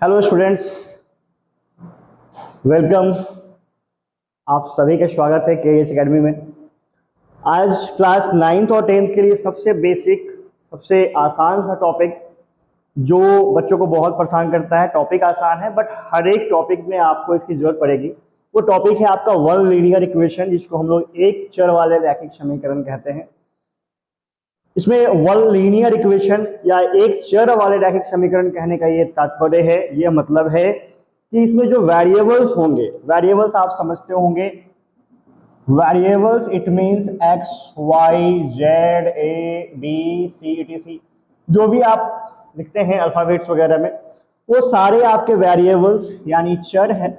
Hello students, welcome. आप सभी का स्वागत है केएस एकेडमी में। आज क्लास 9th और 10th के लिए सबसे बेसिक, सबसे आसान सा टॉपिक जो बच्चों को बहुत परेशान करता है। टॉपिक आसान है बट हर एक टॉपिक में आपको इसकी जरूरत पड़ेगी। वो टॉपिक है आपका वन लीनियर इक्वेशन, जिसको हम लोग एक चर वाले रैखिक समीकरण कहते हैं। इसमें वन लीनियर इक्वेशन या एक चर वाले रैखिक समीकरण कहने का ये तात्पर्य है, ये मतलब है कि इसमें जो वेरिएबल्स होंगे, वेरिएबल्स आप समझते होंगे, variables it means x y z a b c etc, जो भी आप लिखते हैं अल्फाबेट्स वगैरह में, वो सारे आपके वेरिएबल्स यानी चर है,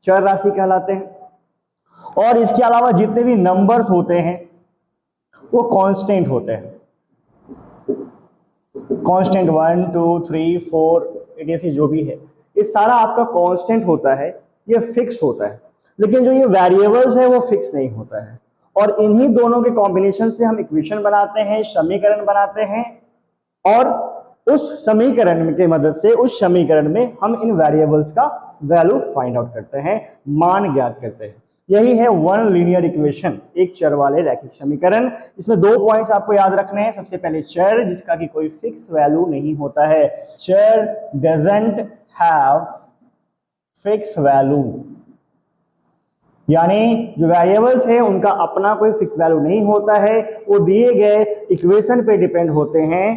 चर राशि कहलाते हैं। और इसके अलावा जितने भी नंबर्स होते हैं वो कांस्टेंट होते हैं। कांस्टेंट 1 2 3 4 etc जो भी है, ये सारा आपका कांस्टेंट होता है, ये फिक्स होता है। लेकिन जो ये वेरिएबल्स है वो फिक्स नहीं होता है, और इन्हीं दोनों के कॉम्बिनेशन से हम इक्वेशन बनाते हैं, समीकरण बनाते हैं, और उस समीकरण की मदद से उस समीकरण में हम इन वेरिएबल्स का वैल्यू फाइंड आउट करते हैं, मान ज्ञात करते हैं। यही है वन लीनियर इक्वेशन, एक चर वाले रैखिक समीकरण। इसमें दो पॉइंट्स आपको याद रखने हैं। सबसे पहले चर, जिसका कि कोई फिक्स वैल्यू नहीं होता है। चर डजंट हैव फिक्स वैल्यू, यानी जो वेरिएबल्स है उनका अपना कोई फिक्स वैल्यू नहीं होता है, वो दिए गए इक्वेशन पे डिपेंड होते हैं।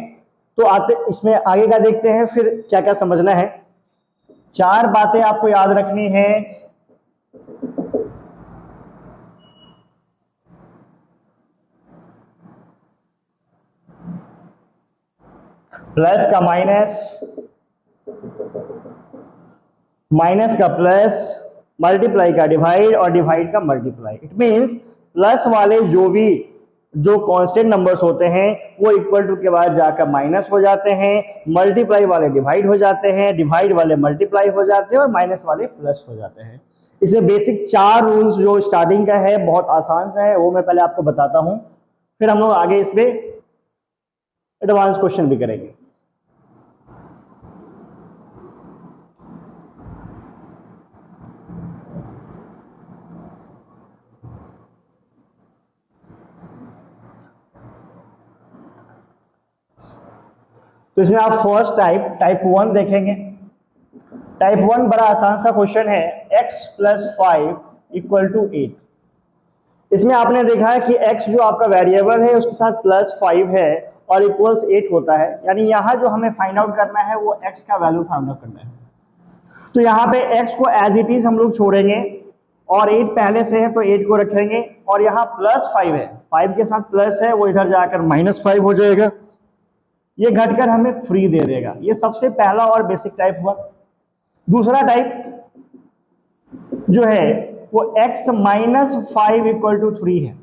तो आते इसमें आगे का देखते हैं, फिर क्या क्या समझना है। चार बातें आपको याद रखनी है। प्लस का माइनस, माइनस का प्लस, मल्टीप्लाई का डिवाइड और डिवाइड का मल्टीप्लाई। इट मींस प्लस वाले जो कांस्टेंट नंबर्स होते हैं वो इक्वल टू के बाद जाकर माइनस हो जाते हैं, मल्टीप्लाई वाले डिवाइड हो जाते हैं, डिवाइड वाले मल्टीप्लाई हो जाते हैं, और माइनस वाले प्लस हो जाते हैं। इसे बेसिक चार रूल्स जो स्टार्टिंग का है, बहुत आसान सा है, वो मैं पहले आपको बताता हूं, फिर हम लोग आगे इस पे एडवांस क्वेश्चन भी करेंगे। तो इसमें आप फर्स्ट टाइप 1 देखेंगे। टाइप 1 बड़ा आसान सा क्वेश्चन है, x + 5 = 8। इसमें आपने देखा है कि x जो आपका वेरिएबल है उसके साथ +5 है और इक्वल्स 8 होता है, यानी यहाँ जो हमें फाइंड आउट करना है वो x का वैल्यू फाइंड आउट करना है। तो यहाँ पे x को एज इट इज हम लोग छोड़ेंगे, और 8 पहले से है तो 8 को रखेंगे, और यहाँ +5 है, 5 के साथ प्लस है, वो इधर जाकर -5 हो जाएगा, ये घटकर हमें 3 दे देगा। ये सबसे पहला और बेसिक टाइप हुआ। दूसरा टाइप जो है वो x - 5 = 3 है।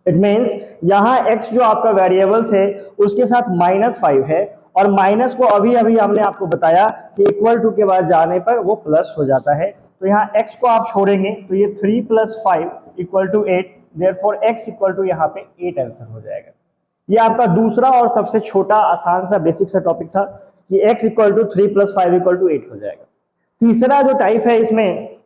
इट मींस यहां x जो आपका वेरिएबल्स है उसके साथ -5 है, और माइनस को अभी अभी हमने आपको बताया कि इक्वल टू के बाद जाने पर वो प्लस हो जाता है। तो यहाँ x को आप छोड़ेंगे तो ये 3 + 5 = 8, देयरफॉर x = यहाँ पे 8 आंसर हो जाएगा। ये आपका दूसरा और सबसे छोटा आसान सा बेसिक सा टॉपिक था कि x = 3 + 5 = 8 हो जाएगा। तीसरा जो टाइप है इसमें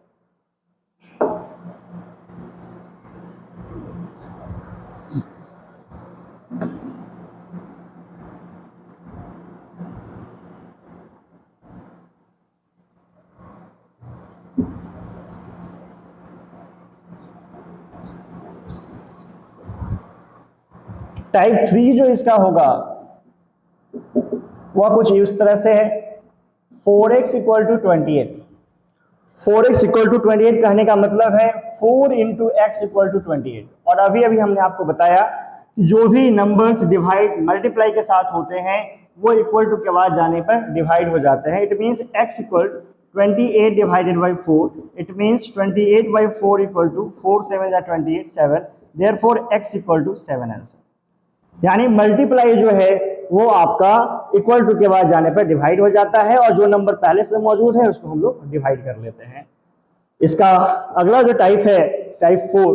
टाइप 3 जो इसका होगा वह कुछ इस तरह से है, 4x = 28। 4x = 28 कहने का मतलब है 4 × x = 28। और अभी अभी हमने आपको बताया कि जो भी नंबर्स डिवाइड मल्टीप्लाई के साथ होते हैं वो इक्वल टू के बाद जाने पर डिवाइड हो जाते हैं। It means x = 28 / 4, it means 28/4 = 4 7 = 28 7, therefore x = 7 answer. यानी मल्टीप्लाई जो है वो आपका इक्वल टू के बाद जाने पर डिवाइड हो जाता है, और जो नंबर पहले से मौजूद है उसको हम लोग डिवाइड कर लेते हैं। इसका अगला जो टाइप है टाइप 4।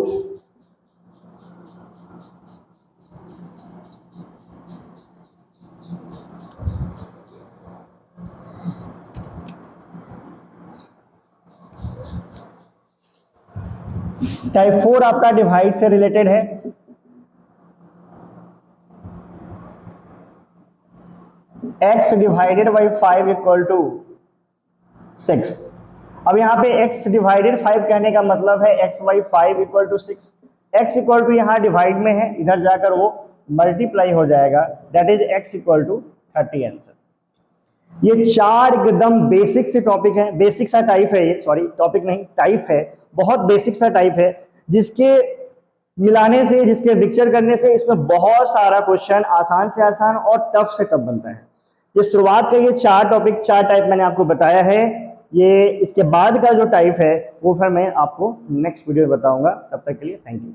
टाइप 4 आपका डिवाइड से रिलेटेड है। x divided by 5 equal to 6। अब यहाँ पे x डिवाइडेड 5 कहने का मतलब है x by 5 equal to 6। x equal to यहाँ डिवाइड में है, इधर जाकर वो मल्टीप्लाई हो जाएगा, that is x equal to 30 answer. ये चार एकदम बेसिक से टॉपिक है, बेसिक सा टाइप है ये, सॉरी टॉपिक नहीं टाइप है, बहुत बेसिक सा टाइप है, जिसके मिलाने से, जिसके पिक्चर करने से इसमें बहुत सारा क्वेश्चन आसान से आसान और टफ से टफ बनता है। ये शुरुआत का ये चार टॉपिक, चार टाइप मैंने आपको बताया है। ये इसके बाद का जो टाइप है वो फिर मैं आपको नेक्स्ट वीडियो में बताऊंगा। तब तक के लिए थैंक यू।